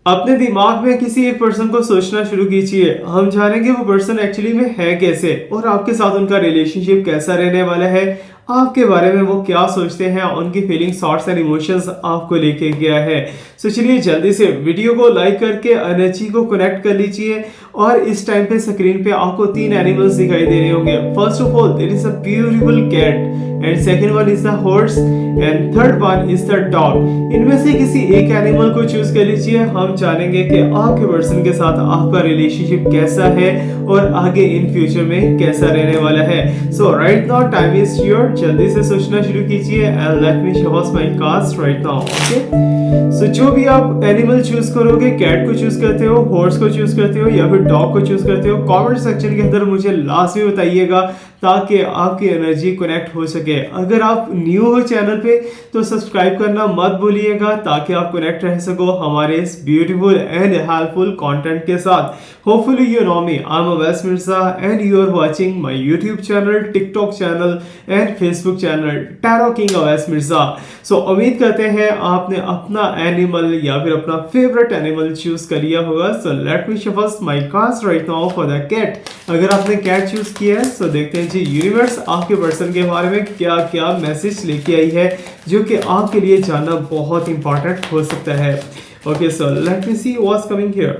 अपने दिमाग में किसी एक पर्सन को सोचना शुरू कीजिए। हम जानेंगे वो पर्सन एक्चुअली में है कैसे और आपके साथ उनका रिलेशनशिप कैसा रहने वाला है। आपके बारे में वो क्या सोचते हैं, उनकी फीलिंग्स, थॉट्स एंड इमोशंस आपको लेके गया है। तो चलिए जल्दी से वीडियो को लाइक करके एनर्जी को कनेक्ट कर लीजिए। और इस टाइम पे स्क्रीन पे आपको 3 एनिमल्स दिखाई दे रहे होंगे। First of all there is a beautiful cat and second one is the horse and third one is the dog. इनमें से किसी एक एनिमल को चूज कर लीजिए। हम जानेंगे कि आपके पर्सन के साथ आपका रिलेशनशिप कैसा है और आगे इन फ्यूचर में कैसा रहने वाला है। So right now time is your, जल्दी से सोचना शुरू कीजिए and let me show us my cards right now. Okay, so जो भी आप एनिमल चूज करोगे, कैट को चूज करते हो, हॉर्स को चूज करते हो या फिर डॉग को चूज करते हो, कमेंट सेक्शन के अंदर मुझे लाजमी बताइएगा ताकि आपकी एनर्जी कनेक्ट हो सके। अगर आप न्यू हो चैनल पे तो सब्सक्राइब करना मत भूलिएगा ताकि आप कनेक्ट रह सको हमारे इस ब्यूटीफुल एंड हेल्पफुल कंटेंट के साथ। Hopefully you know me, I am Awais Mirza and you are watching my YouTube channel, TikTok channel and Facebook channel tarot king Awais Mirza. So उम्मीद करते हैं आपने अपना एनिमल या फिर अपना फेवरेट एनिमल चूज कर लिया होगा। So let me shuffle my cards right now for the cat. अगर आपने कैट चूज किया है तो देखते हैं जी यूनिवर्स आपके पर्सन के बारे में क्या क्या मैसेज लेके आई है जो कि आपके लिए जानना बहुत इंपॉर्टेंट हो सकता है। Okay, so let me see what's coming here.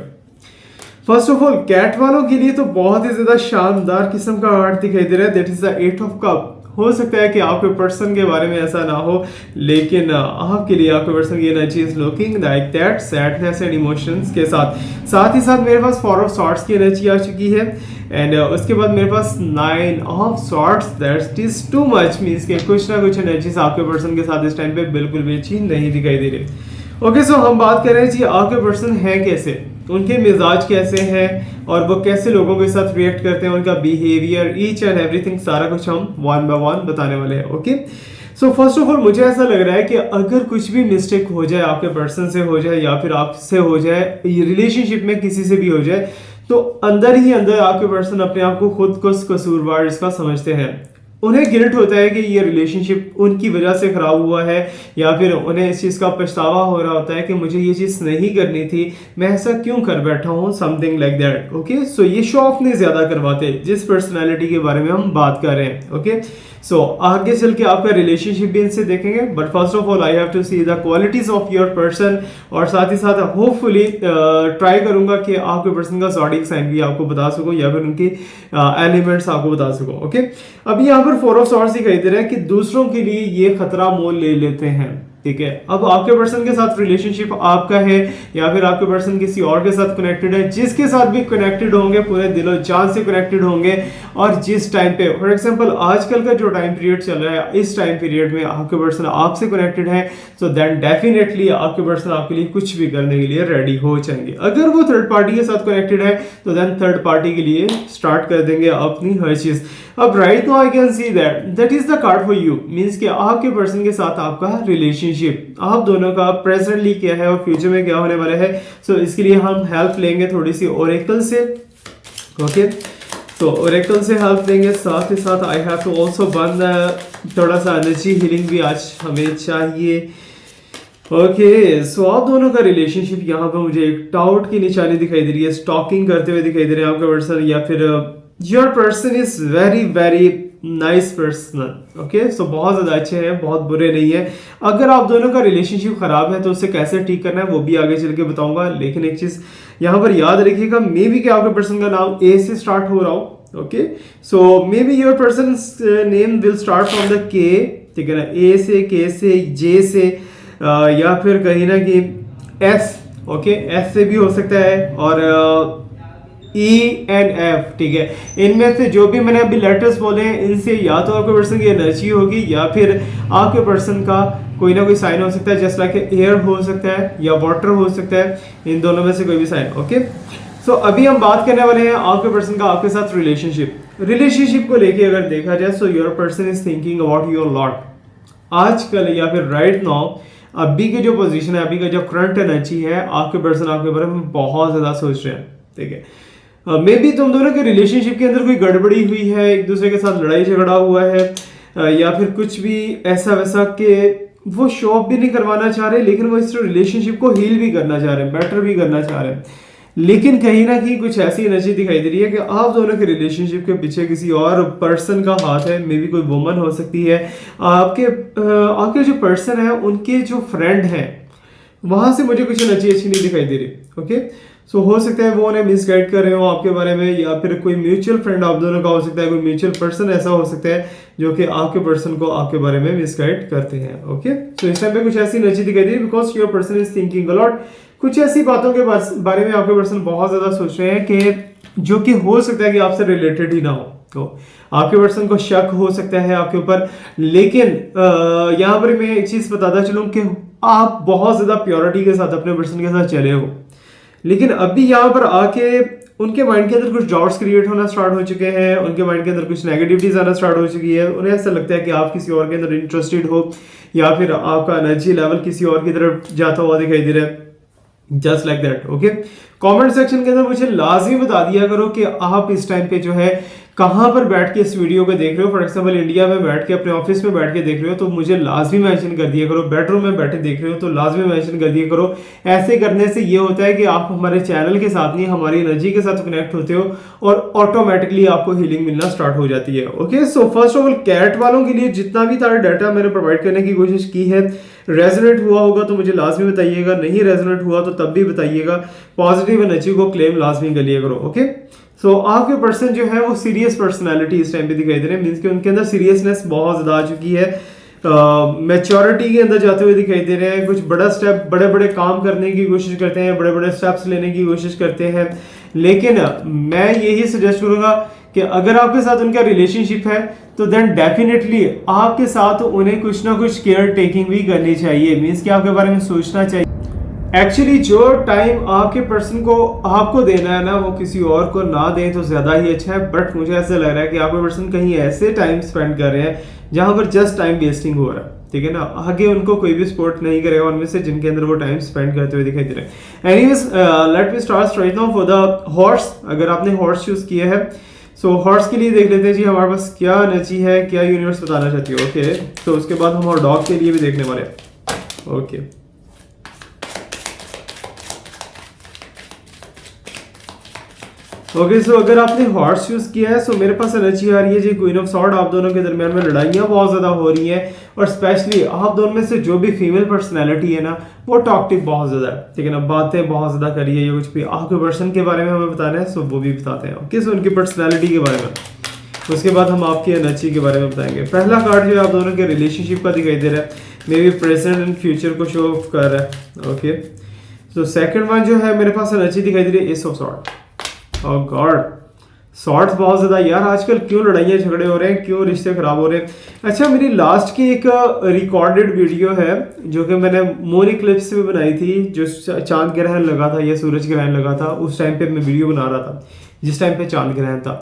First of all cat वालों के लिए तो बहुत ही ज्यादा शानदार किस्म का कार्ड दिखाई दे रहा है, that is the 8 of cup. हो सकता है कि आपके पर्सन के बारे में ऐसा ना हो, लेकिन आपके लिए आपके पर्सन की energy is looking like that, sadness and emotions के साथ ही साथ मेरे पास 4 ऑफ सॉर्ड्स की एनर्जी आ चुकी है एंड उसके बाद मेरे पास 9 of swords, that is too much, means के कुछ ना कुछ एनर्जीज आपके पर्सन के साथ इस टाइम पे बिल्कुल भी अच्छी नहीं दिखाई दे रही। ओके, सो हम बात कर रहे हैं जी आपके पर्सन है कैसे, उनके मिजाज कैसे हैं और वो कैसे लोगों के साथ रिएक्ट करते हैं, उनका बिहेवियर, ईच एंड एवरीथिंग सारा कुछ हम वन बाय वन बताने वाले हैं। Okay, so first of all मुझे ऐसा लग रहा है कि अगर कुछ भी मिस्टेक हो जाए, आपके पर्सन से हो जाए या फिर आपसे हो जाए, रिलेशनशिप में किसी से भी हो जाए, तो अंदर ही अंदर आपके पर्सन अपने आप को खुद को कसूरवार इसका समझते हैं। उन्हें गिल्ट होता है कि ये रिलेशनशिप उनकी वजह से खराब हुआ है या फिर उन्हें इस चीज़ का पछतावा हो रहा होता है कि मुझे ये चीज़ नहीं करनी थी, मैं ऐसा क्यों कर बैठा हूँ, समथिंग लाइक दैट। ओके, सो ये शो ऑफ नहीं ज़्यादा करवाते जिस पर्सनैलिटी के बारे में हम बात कर रहे हैं। ओके, सो आगे चल के आपका रिलेशनशिप भी इनसे देखेंगे, but first of all I have to see the qualities of your person और साथ ही साथ होपफुली ट्राई करूंगा कि आपके पर्सन का ज़ोडिएक साइन भी आपको बता सकूं या फिर उनके एलिमेंट्स आपको बता सकूं। ओके, अभी यहाँ पर 4 ऑफ सॉर्ड्स दिखाई दे रहा है कि दूसरों के लिए ये खतरा मोल ले लेते हैं। ठीक है, अब आपके पर्सन के साथ रिलेशनशिप आपका है या फिर आपके पर्सन किसी और के साथ कनेक्टेड है, जिसके साथ भी कनेक्टेड होंगे पूरे दिलो जान से कनेक्टेड होंगे। और जिस टाइम पे फॉर एग्जांपल आजकल का जो टाइम पीरियड चल रहा है, इस टाइम पीरियड में आपके पर्सन आपसे कनेक्टेड है, सो देन डेफिनेटली आपके पर्सन आपके लिए कुछ भी करने के लिए रेडी हो जाएंगे। अगर वो थर्ड पार्टी के साथ कनेक्टेड है तो देन थर्ड पार्टी के लिए स्टार्ट कर देंगे अपनी हर चीज। अब right now I can see that is the card for you, means कि आपके पर्सन के साथ आपका रिलेशनशिप, आप दोनों का प्रेजेंटली क्या है और फ्यूचर में क्या होने वाला है। सो इसके लिए हम हेल्प लेंगे थोड़ी सी ओरेकल से। ओके, तो ओरेकल से हेल्प लेंगे, साथ ही साथ आई हैव टू आल्सो बन थोड़ा सा एनर्जी हीलिंग भी आज हमें चाहिए। ओके, सो आप दोनों का रिलेशनशिप यहाँ पर मुझे एक टाउट की निशानी दिखाई दे रही है, स्टॉकिंग करते हुए दिखाई दे रहे हैं आपका पर्सन, या फिर your person is very very nice person. Okay, so बहुत ज़्यादा अच्छे हैं, बहुत बुरे नहीं है। अगर आप दोनों का रिलेशनशिप खराब है तो उसे कैसे ठीक करना है वो भी आगे चल के बताऊंगा, लेकिन एक चीज़ यहाँ पर याद रखिएगा, मे बी कि आपके पर्सन का नाम ए से स्टार्ट हो रहा हो। Okay, so may be your person name will start from the के, ठीक है ना, ए से, के से, जे से, या फिर कहीं ना कि एस। ओके, एस से भी हो सकता है और ई एंड एफ। ठीक है, इनमें से जो भी मैंने अभी लेटर्स बोले हैं इनसे या तो आपके पर्सन की एनर्जी होगी या फिर आपके पर्सन का कोई ना कोई साइन हो सकता है, जैसे लाइक एयर हो सकता है या वाटर हो सकता है, इन दोनों में से कोई भी साइन। ओके, सो अभी हम बात करने वाले हैं आपके पर्सन का आपके साथ रिलेशनशिप को लेके अगर देखा जाए, so your person is thinking about your lot आजकल या फिर राइट नाउ। अभी की जो पोजीशन है, अभी का जो करंट एनर्जी है, आपके पर्सन आपके बारे में बहुत ज्यादा सोच रहे हैं। ठीक है, मे बी तुम दोनों के रिलेशनशिप के अंदर कोई गड़बड़ी हुई है, एक दूसरे के साथ लड़ाई झगड़ा हुआ है, या फिर कुछ भी ऐसा वैसा कि वो शो ऑफ भी नहीं करवाना चाह रहे, लेकिन वो इस रिलेशनशिप को हील भी करना चाह रहे हैं, बेटर भी करना चाह रहे हैं। लेकिन कहीं ना कहीं कुछ ऐसी एनर्जी दिखाई दे रही है कि आप दोनों के रिलेशनशिप के पीछे किसी और पर्सन का हाथ है, मे बी कोई वुमन हो सकती है। आपके जो पर्सन है उनके जो फ्रेंड हैं वहां से मुझे कुछ एनर्जी अच्छी नहीं दिखाई दे रही। ओके, सो हो सकता है वो उन्हें मिसगाइड कर रहे हो आपके बारे में, या फिर कोई म्यूचुअल फ्रेंड आप दोनों का हो सकता है, कोई म्यूचुअल पर्सन ऐसा हो सकता है जो कि आपके पर्सन को आपके बारे में मिसगाइड करते हैं। ओके, सो इस टाइम पे कुछ ऐसी एनर्जी दिखाई दे रही है because your person is thinking a lot. कुछ ऐसी बातों के बारे में आपके पर्सन बहुत ज्यादा सोच रहे हैं कि जो कि हो सकता है कि आपसे रिलेटेड ही ना हो। तो आपके पर्सन को शक हो सकता है आपके ऊपर। लेकिन यहाँ पर मैं एक चीज बताता चलूं कि आप बहुत ज्यादा प्योरिटी के साथ अपने पर्सन के साथ चले हो, लेकिन अभी यहाँ पर आके उनके माइंड के अंदर कुछ डाउट्स क्रिएट होना स्टार्ट हो चुके हैं, उनके माइंड के अंदर कुछ नेगेटिविटीज आना स्टार्ट हो चुकी है। उन्हें ऐसा लगता है कि आप किसी और के अंदर इंटरेस्टेड हो, या फिर आपका एनर्जी लेवल किसी और की तरफ जाता हुआ दिखाई दे रहा है। Just like that. Okay, comment section के अंदर मुझे लाजमी बता दिया करो कि आप इस टाइम पे जो है कहां पर बैठ के इस वीडियो को देख रहे हो। फॉर एग्जांपल इंडिया में बैठ के, अपने ऑफिस में बैठ के देख रहे हो तो मुझे लाजमी मेंशन कर दिया करो। बेडरूम में बैठे देख रहे हो तो लाजमी मेंशन कर दिया करो। ऐसे करने से ये होता है कि आप हमारे चैनल के साथ नहीं, हमारी एनर्जी के साथ कनेक्ट होते हो और ऑटोमेटिकली आपको हीलिंग मिलना स्टार्ट हो जाती है। Okay, so first of all cat वालों के लिए जितना भी सारा डाटा मैंने प्रोवाइड करने की कोशिश की है, रेजोनेट हुआ होगा तो मुझे लाजमी बताइएगा, नहीं रेजोनेट हुआ तो तब भी बताइएगा। पॉजिटिव एनर्जी को क्लेम लाजमी कर लिया करो। ओके, सो आपके पर्सन जो है वो सीरियस पर्सनालिटी इस टाइम पे दिखाई दे रहे हैं, मींस कि उनके अंदर सीरियसनेस बहुत ज्यादा आ चुकी है, मैच्योरिटी के अंदर जाते हुए दिखाई दे रहे हैं। कुछ बड़ा स्टेप, बड़े बड़े काम करने की कोशिश करते हैं, बड़े बड़े स्टेप्स लेने की कोशिश करते हैं। लेकिन मैं यही सजेस्ट करूंगा कि अगर आपके साथ उनका रिलेशनशिप है तो देन डेफिनेटली आपके साथ उन्हें कुछ ना कुछ केयर टेकिंग भी करनी चाहिए, मींस कि आपके बारे में सोचना चाहिए। एक्चुअली जो टाइम आपके पर्सन को आपको देना है ना, वो किसी और को ना दें तो ज्यादा ही अच्छा है। बट मुझे ऐसा लग रहा है कि आपके पर्सन कहीं ऐसे टाइम स्पेंड कर रहे हैं जहां पर जस्ट टाइम वेस्टिंग हो रहा है, ठीक है ना। आगे उनको कोई भी सपोर्ट नहीं करेगा उनमें से जिनके अंदर वो टाइम स्पेंड करते हुए दिखाई दे रहे हैं। Anyways, let me start right now for the horse. अगर आपने हॉर्स चूज किया है, सो हॉर्स के लिए देख लेते हैं जी हमारे पास क्या एनर्जी है, क्या यूनिवर्स बताना चाहती है। ओके, तो उसके बाद हम और डॉग के लिए भी देखने वाले हैं। ओके, ओके, सो अगर आपने हॉर्स चूज किया है, सो मेरे पास एनर्जी आ रही है जी क्वीन ऑफ सॉर्ड। आप दोनों के दरमियान में लड़ाइयाँ बहुत ज्यादा हो रही हैं, और स्पेशली आप दोनों में से जो भी फीमेल पर्सनैलिटी है ना, वो टॉक्टिव बहुत ज्यादा है, ठीक है ना। बातें बहुत ज्यादा करी है, ये कुछ भी आपके पर्सन के बारे में हमें बताना है, सो वो भी बताते हैं। ओके, सो उनकी पर्सनैलिटी के बारे में, उसके बाद हम आपकी एनर्जी के बारे में बताएंगे। पहला कार्ड जो है आप दोनों के रिलेशनशिप का दिखाई दे रहा है, may be present and future को शो ऑफ कर रहा है। ओके, सो सेकंड वन जो है मेरे पास एनर्जी दिखाई दे रही है S of sword. Oh God, shorts बहुत ज्यादा यार, आजकल क्यों लड़ाइयाँ झगड़े हो रहे हैं, क्यों रिश्ते खराब हो रहे हैं। अच्छा, मेरी लास्ट की एक रिकॉर्डेड वीडियो है जो कि मैंने मून इक्लिप्स में बनाई थी, जो चांद ग्रहण लगा था या सूरज ग्रहण लगा था, उस टाइम पे मैं वीडियो बना रहा था जिस टाइम पे चांद ग्रहण था।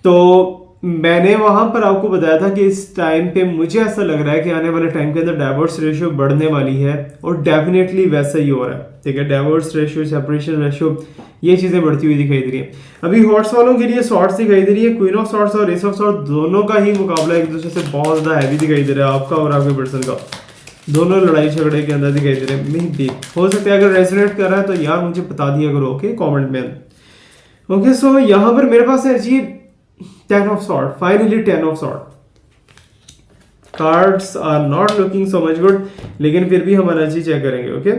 तो मैंने वहां पर आपको बताया था कि इस टाइम पे मुझे ऐसा लग रहा है कि आने वाले टाइम के अंदर डाइवोर्स रेशियो बढ़ने वाली है, और डेफिनेटली वैसा ही हो रहा है, ठीक है। डाइवोर्स रेशियो, सेपरेशन रेशियो, ये चीजें बढ़ती हुई दिखाई दे रही है। अभी हॉर्स वालों के लिए सॉर्ट्स दिखाई दे रही है, क्वीन ऑफ सॉर्ट्स और एस ऑफ सॉर्ट दोनों का ही मुकाबला एक दूसरे से बहुत ज्यादा हैवी दिखाई दे रहा है, आपका और आपके पर्सन का। दोनों लड़ाई झगड़े के अंदर दिखाई दे रहे हैं। मे बी हो सकता है, अगर रेजोनेट कर रहा है तो यार मुझे बता दिया करो, ओके, कमेंट में। ओके, सो यहाँ पर मेरे पास है जी 10 of sword, finally 10 of sword. Cards are not looking so much good, लेकिन फिर भी हम एनर्जी चेक करेंगे। ओके,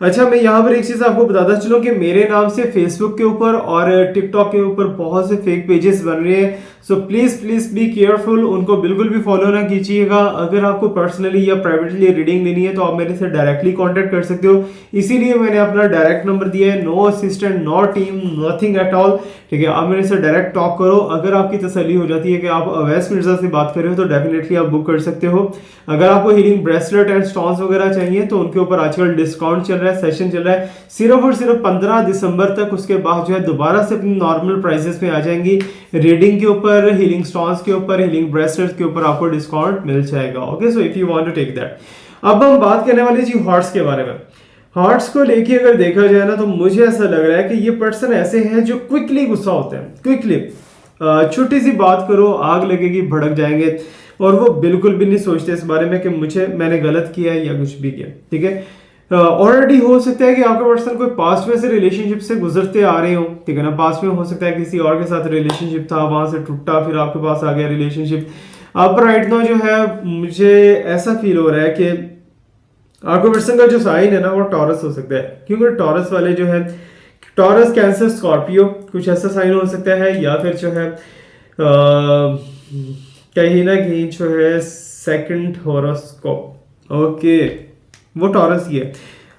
अच्छा, मैं यहाँ पर एक चीज आपको बताता चलूं कि मेरे नाम से फेसबुक के ऊपर और टिकटॉक के ऊपर बहुत से फेक पेजेस बन रहे हैं, so please please be careful, उनको बिल्कुल भी फॉलो ना कीजिएगा। अगर आपको पर्सनली या प्राइवेटली रीडिंग लेनी है तो आप मेरे से डायरेक्टली कांटेक्ट कर सकते हो, इसीलिए मैंने अपना डायरेक्ट नंबर दिया है। No assistant, no team, nothing at all, ठीक है। आप मेरे से डायरेक्ट टॉक करो। अगर आपकी तसल्ली हो जाती है कि आप अवैस मिर्जा से बात कर रहे हो तो डेफिनेटली आप बुक कर सकते हो। अगर आपको हीलिंग ब्रेसलेट एंड स्टोन्स वगैरह चाहिए तो उनके ऊपर आजकल डिस्काउंट चल रहा है, सेशन चल रहा है सिर्फ और सिर्फ 15 दिसंबर तक। उसके बाद जो है दोबारा से अपनी नॉर्मल प्राइसेस में आ जाएंगी। रीडिंग के ऊपर, हीलिंग स्टोन्स के ऊपर, हीलिंग ब्रेसलेट के ऊपर आपको डिस्काउंट मिल जाएगा। Okay, so if you want to take that. अब हम बात करने वाले जी हॉर्स के बारे में। हॉर्स को लेके अगर देखा जाए ना, तो मुझे ऐसा लग रहा है कि ये पर्सन ऐसे हैं जो क्विकली गुस्सा होते हैं, क्विकली छोटी सी बात करो आग लगेगी, भड़क जाएंगे। और वो बिल्कुल भी नहीं सोचते इस बारे में कि मैंने गलत किया है या कुछ भी किया, ठीक है। ऑलरेडी हो सकता है कि आपका पर्सन कोई पास्ट में से रिलेशनशिप से गुजरते आ रहे हो, ठीक है ना। पास्ट में हो सकता है किसी और के साथ रिलेशनशिप था, वहां से टूटा, फिर आपके पास आ गया रिलेशनशिप। अब राइट नाउ जो है मुझे ऐसा फील हो रहा है कि आपके पर्सन का जो साइन है ना वो टॉरस हो सकता है, क्योंकि टॉरस वाले जो है टॉरस, कैंसर, स्कॉर्पियो कुछ ऐसा साइन हो सकता है, या फिर जो है कहीं ना कहीं जो है सेकंड हॉरोस्कोप, ओके, वो टॉरस ही है।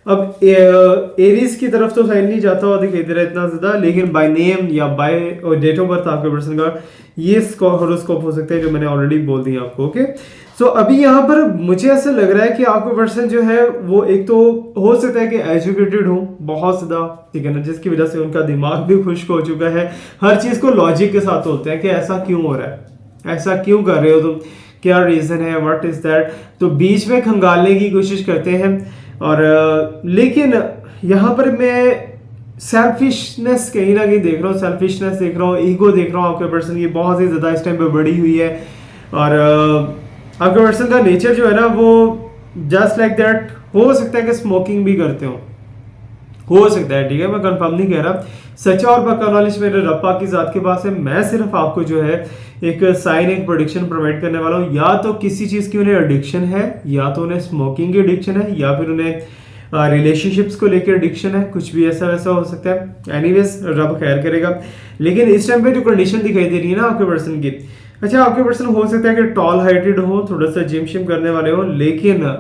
अब एरीज की तरफ तो साइन नहीं जाता हुआ दिखाई दे रहा है इतना ज्यादा, लेकिन बाय नेम या बाय डेट ऑफ बर्थ आपके पर्सन का ये हॉरोस्कोप हो सकता है जो मैंने ऑलरेडी बोल दिया आपको, ओके। सो अभी यहाँ पर मुझे ऐसा लग रहा है कि आपका पर्सन जो है वो एक तो हो सकता है कि एजुकेटेड हो बहुत ज्यादा, ठीक है ना, जिसकी वजह से उनका दिमाग भी खुश्क हो चुका है, हर चीज को लॉजिक के साथ होते हैं कि ऐसा क्यों हो रहा है, ऐसा क्यों कर रहे हो तुम, क्या रीजन है, व्हाट इज दैट, तो बीच में खंगालने की कोशिश करते हैं। और लेकिन यहाँ पर मैं सेल्फिशनेस कहीं ना कहीं देख रहा हूँ, सेल्फिशनेस देख रहा हूँ, ईगो देख रहा हूँ आपके पर्सन की बहुत ही ज्यादा इस टाइम पे बढ़ी हुई है। और आपके पर्सन का नेचर जो है ना वो जस्ट लाइक दैट, हो सकता है कि स्मोकिंग भी करते हो सकता है, ठीक है, मैं कंफर्म नहीं कह रहा। सच्चा और पक्का नॉलेज मेरे रब्बा की जात के पास है, मैं सिर्फ आपको जो है एक साइन, एक प्रोडिक्शन प्रोवाइड करने वाला हूँ। या तो किसी चीज की उन्हें एडिक्शन है, या तो उन्हें स्मोकिंग की एडिक्शन है, या फिर उन्हें रिलेशनशिप्स को लेकर एडिक्शन है, कुछ भी ऐसा वैसा हो सकता है। एनीवेज रब खैर करेगा। लेकिन इस टाइम पे जो कंडीशन दिखाई दे रही है ना आपके पर्सन की, अच्छा आपके पर्सन हो सकता है कि टॉल हाइटेड हो, थोड़ा सा जिम शिम करने वाले हो, लेकिन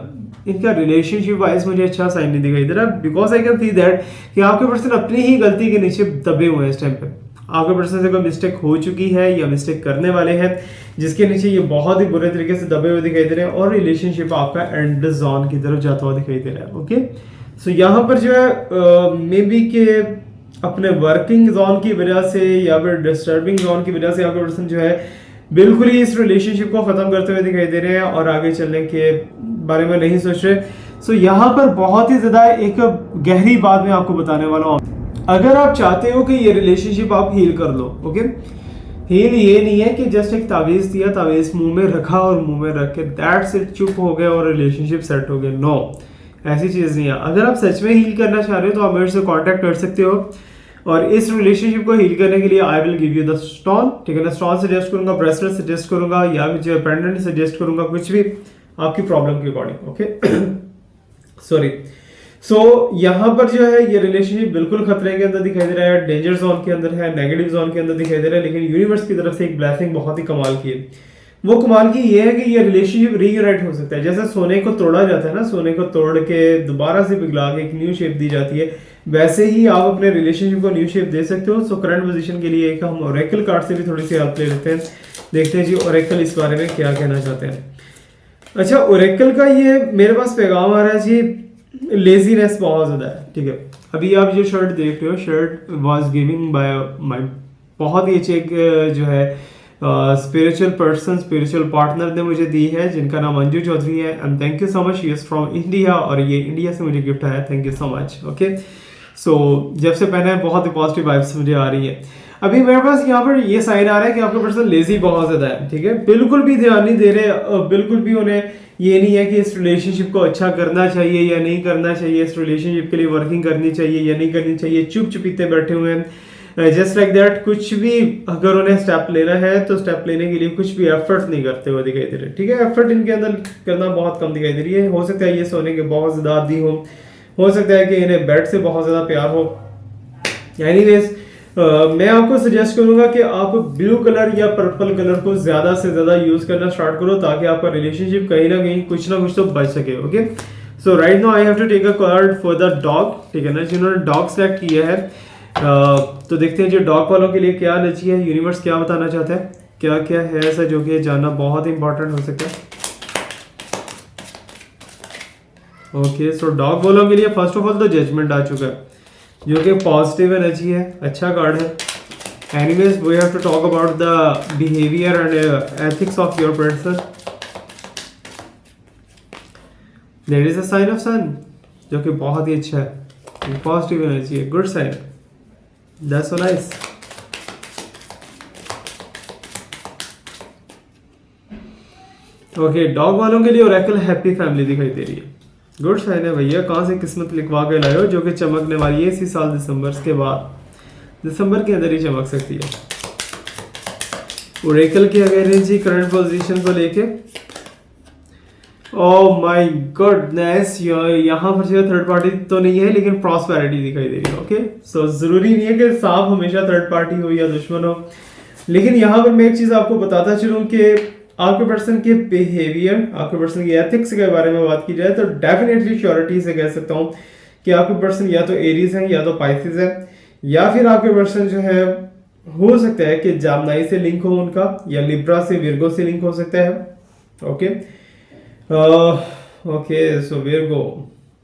इनका रिलेशनशिप वाइज मुझे अच्छा साइन नहीं दिखाई दे रहा, because I can see that कि आपके पर्सन अपनी ही गलती के नीचे दबे हुए हैं इस टाइम पे। आपके पर्सन से कोई मिस्टेक हो चुकी है या मिस्टेक करने वाले हैं, जिसके नीचे ये बहुत ही बुरे तरीके से दबे हुए दिखाई दे रहे हैं, और रिलेशनशिप आपका एंड जोन की तरफ जाता हुआ दिखाई दे रहा है, ओके। सो यहाँ पर जो है मे बी के अपने वर्किंग जोन की वजह से या फिर डिस्टर्बिंग जोन की वजह से आपके पर्सन जो है बिल्कुल ही इस रिलेशनशिप को खत्म करते हुए दिखाई दे रहे हैं और आगे चलने के बारे में नहीं सोच रहे। सो यहाँ पर बहुत ही ज्यादा एक गहरी बात मैं आपको बताने वाला हूँ। अगर आप चाहते हो कि ये रिलेशनशिप आप हील कर लो, ओके, हील ये नहीं है कि जस्ट एक तावीज दिया, तावीज मुंह में रखा और मुंह में रख के दैट्स इट, चुप हो गए और रिलेशनशिप सेट हो गए, नो, ऐसी चीज नहीं है। अगर आप सच में हील करना चाह रहे हो तो आप मेरे से कांटेक्ट कर सकते हो, और इस रिलेशनशिप को हील करने के लिए I will give you the stone, ठीक है ना। स्टोन सजेस्ट करूंगा, ब्रेसलेट सजेस्ट करूंगा, या फिर जो पेंडेंट सजेस्ट करूंगा, कुछ भी आपकी प्रॉब्लम के अकॉर्डिंग, ओके। सॉरी। सो यहाँ पर जो है ये रिलेशनशिप बिल्कुल खतरे के अंदर दिखाई दे रहा है, डेंजर जोन के अंदर है, नेगेटिव जोन के अंदर दिखाई दे रहा है, लेकिन यूनिवर्स की तरफ से एक ब्लेसिंग बहुत ही कमाल की है। वो कमाल की ये है कि ये रिलेशनशिप रीयूनाइट हो सकता है। जैसे सोने को तोड़ा जाता है ना, सोने को तोड़ के दोबारा से पिघला के एक न्यू शेप दी जाती है, वैसे ही आप अपने रिलेशनशिप को न्यू शेप दे सकते हो। सो करंट पोजीशन के लिए एक हम ओरेकल कार्ड से भी थोड़ी सी हेल्प ले लेते हैं, देखते हैं जी ओरेकल इस बारे में क्या कहना चाहते हैं। अच्छा, ओरेकल का ये मेरे पास पैगाम आ रहा है जी, लेजीनेस बहुत ज्यादा है, ठीक है। अभी आप जो शर्ट देख रहे हो, shirt was giving by my बहुत ही अच्छे एक जो है स्पिरिचुअल पर्सन, स्पिरिचुअल पार्टनर ने मुझे दी है, जिनका नाम अंजू चौधरी है, and thank you so much, he is from India, और ये इंडिया से मुझे गिफ्ट आया, thank you so much, okay. So जब से पहना है बहुत ही पॉजिटिव वाइब्स मुझे आ रही है। अभी मेरे पास यहाँ पर ये साइन आ रहा है कि आपका पर्सन लेजी बहुत ज्यादा है, ठीक है, बिल्कुल भी ध्यान नहीं दे रहे, बिल्कुल भी उन्हें ये नहीं है कि इस रिलेशनशिप को अच्छा करना चाहिए या नहीं करना चाहिए, इस रिलेशनशिप के लिए वर्किंग करनी चाहिए या नहीं करनी चाहिए, चुप चुपीते बैठे हुए हैं जस्ट लाइक दैट। कुछ भी अगर उन्हें स्टेप लेना है तो स्टेप लेने के लिए कुछ भी एफर्ट नहीं करते हुए दिखाई दे रहे, ठीक है, एफर्ट इनके अंदर करना बहुत कम दिखाई दे रही है। हो सकता है ये सोने के बहुत ज्यादा आदी हो सकता है कि इन्हें बेड से बहुत ज्यादा प्यार हो। एनीवेज मैं आपको सजेस्ट करूंगा कि आप ब्लू कलर या पर्पल कलर को ज्यादा से ज्यादा यूज करना स्टार्ट करो, ताकि आपका रिलेशनशिप कहीं ना कुछ तो बच सके, okay. So right now I have to take a card for the dog, ठीक है ना, जिन्होंने डॉग सेलेक्ट किया है। तो देखते हैं जो डॉग वालों के लिए क्या नची है, यूनिवर्स क्या बताना चाहता है, क्या क्या है ऐसा जो कि जानना बहुत इंपॉर्टेंट हो सकता है। ओके, सो डॉग वालों के लिए फर्स्ट ऑफ ऑल तो जजमेंट आ चुका है, जो कि पॉजिटिव एनर्जी है, अच्छा कार्ड है। Anyways we have to talk about the behaviour and ethics of your person. There is a sign of sun, जो कि बहुत ही अच्छा है, पॉजिटिव एनर्जी है, good sign, that's so nice. Okay, dog वालों के लिए ओरेकल हैप्पी फैमिली दिखाई दे रही है। गुड साइन है भैया, कहाँ से किस्मत लिखवा के लाए हो जो कि चमकने वाली है इसी साल दिसंबर के बाद, दिसंबर के अंदर ही चमक सकती है। ओरेकल की अगर जी करंट पोजीशन को लेके, ओह माय गुडनेस, यहाँ पर जो थर्ड पार्टी तो नहीं है लेकिन प्रॉस्पेरिटी दिखाई दे रही है। ओके, सो जरूरी नहीं है कि सांप हमेशा थर्ड पार्टी हो या दुश्मन हो, लेकिन यहाँ पर मैं एक चीज आपको बताता चलूं कि आपके पर्सन के बिहेवियर, आपके पर्सन की एथिक्स के बारे में बात की जाए तो डेफिनेटली श्योरिटी से कह सकता हूँ कि आपके पर्सन या तो एरीज है या तो पाइसेस है, या फिर आपके पर्सन जो है हो सकता है कि जामनाई से लिंक हो उनका, या लिब्रा से विर्गो से लिंक हो सकता है। Okay okay, so Virgo,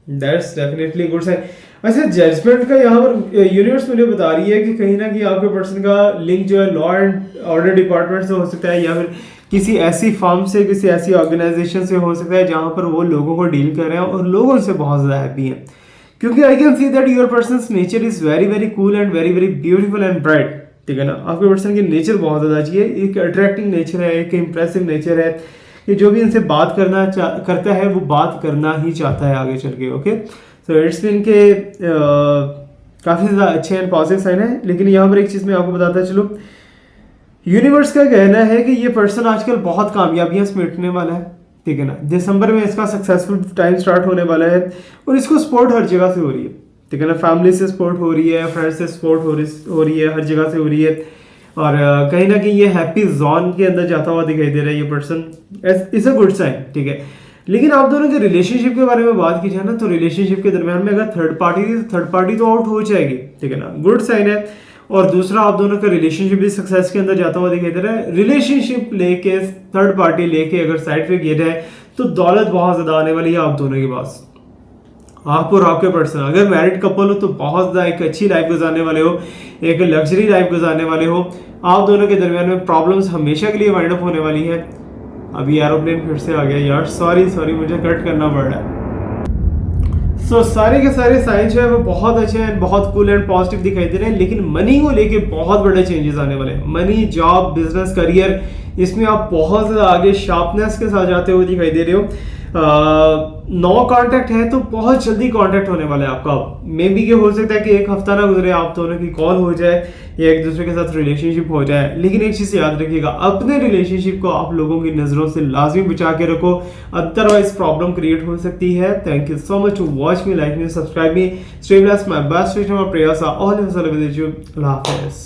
that's definitely good sign. अच्छा, जजमेंट का यहाँ पर यूनिवर्स मुझे बता रही है कि कहीं ना कहीं आपके पर्सन का लिंक जो है लॉ एंड ऑर्डर डिपार्टमेंट से हो सकता है, या फिर किसी ऐसी फर्म से, किसी ऐसी ऑर्गेनाइजेशन से हो सकता है जहाँ पर वो लोगों को डील कर रहे हैं और लोग उनसे बहुत ज़्यादा हैप्पी हैं, क्योंकि I can see that your persons nature is very very cool and very very beautiful and bright. ठीक है ना, आपके पर्सन की नेचर बहुत ज़्यादा अच्छी है, एक अट्रैक्टिंग नेचर है, एक इंप्रेसिव नेचर है, कि जो भी इनसे बात करता है वो बात करना ही चाहता है आगे चल के। ओके, सो इट्स मीन के काफ़ी ज़्यादा अच्छे एंड पॉजिटिव साइन है। लेकिन यहाँ पर एक चीज़ मैं आपको बताता चलूँ, यूनिवर्स का कहना है कि ये पर्सन आजकल बहुत कामयाबियां समेटने वाला है। ठीक है ना, दिसंबर में इसका सक्सेसफुल टाइम स्टार्ट होने वाला है और इसको सपोर्ट हर जगह से हो रही है। ठीक है ना, फैमिली से सपोर्ट हो रही है, फ्रेंड्स से सपोर्ट हो रही है, हर जगह से हो रही है, और कहीं ना कहीं ये हैप्पी जोन के अंदर जाता हुआ दिखाई दे रहा है ये person, is a good sign. ठीक है, लेकिन आप दोनों के रिलेशनशिप के बारे में बात की जाए ना, तो रिलेशनशिप के दरमियान में अगर थर्ड पार्टी तो आउट हो जाएगी। ठीक है ना, गुड साइन है। और दूसरा, आप दोनों का रिलेशनशिप भी सक्सेस के अंदर जाता हुआ दिखाई दे रहा है। रिलेशनशिप लेके, थर्ड पार्टी लेके अगर साइड पे किया जाए तो दौलत बहुत ज्यादा आने वाली है आप दोनों के पास। आप और आपके पर्सन अगर मैरिड कपल हो तो बहुत ज्यादा एक अच्छी लाइफ गुजारने वाले हो, एक लग्जरी लाइफ गुजारने वाले हो। आप दोनों के दरमियान में प्रॉब्लम्स हमेशा के लिए वाइंड अप होने वाली है। अभी एरोप्लेन फिर से आ गया यार, सॉरी मुझे कट करना पड़ रहा है। सो सारे के सारे साइन जो है वो बहुत अच्छे हैं, बहुत कूल एंड पॉजिटिव दिखाई दे रहे हैं, लेकिन मनी को लेके बहुत बड़े चेंजेस आने वाले हैं। मनी, जॉब, बिजनेस, करियर, इसमें आप बहुत ज़्यादा आगे शार्पनेस के साथ जाते हुए दिखाई दे रहे हो। नो कांटेक्ट है तो बहुत जल्दी कांटेक्ट होने वाला है आपका। मे बी के हो सकता है कि एक हफ्ता ना गुजरे आप दोनों की कॉल हो जाए या एक दूसरे के साथ रिलेशनशिप हो जाए, लेकिन एक चीज़ याद रखिएगा, अपने रिलेशनशिप को आप लोगों की नज़रों से लाजमी बचा के रखो, अदरवाइज प्रॉब्लम क्रिएट हो सकती है। Thank you so much to watch me, like me, subscribe me, stay blessed, my best wish, my prayers are always with you. Allah हाफिज़।